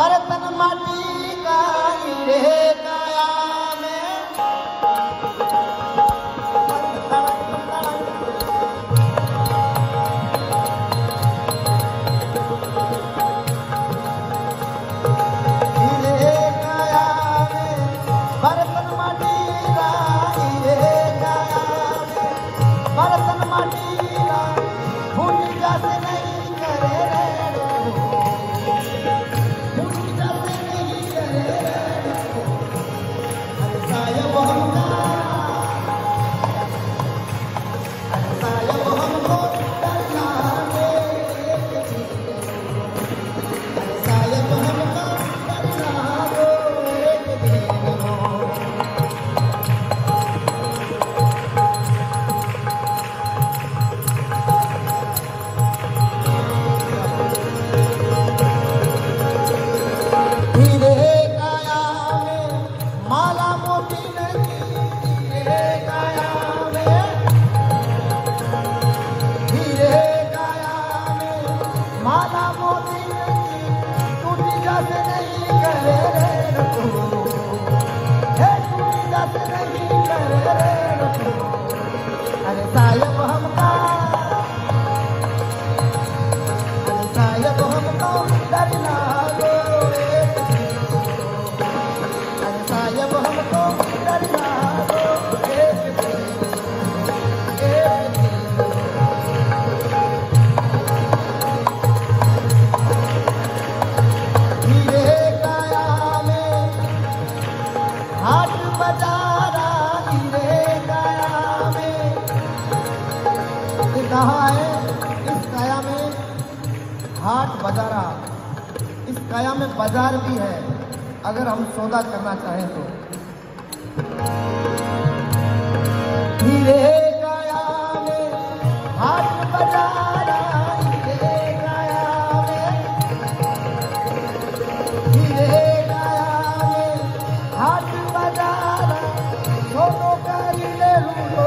बर्तन माटी का हीरे काया में हीरे काया में बर्तन माटी का हीरे काया में बर्तन माटी का भूल जाते नहीं करे इस काया में बाजार भी है अगर हम सौदा करना चाहें तो। हीरे काया में हाट बाजारा हीरे काया में हीरे काया में हाट बाजारा सोनो करी ले लूलो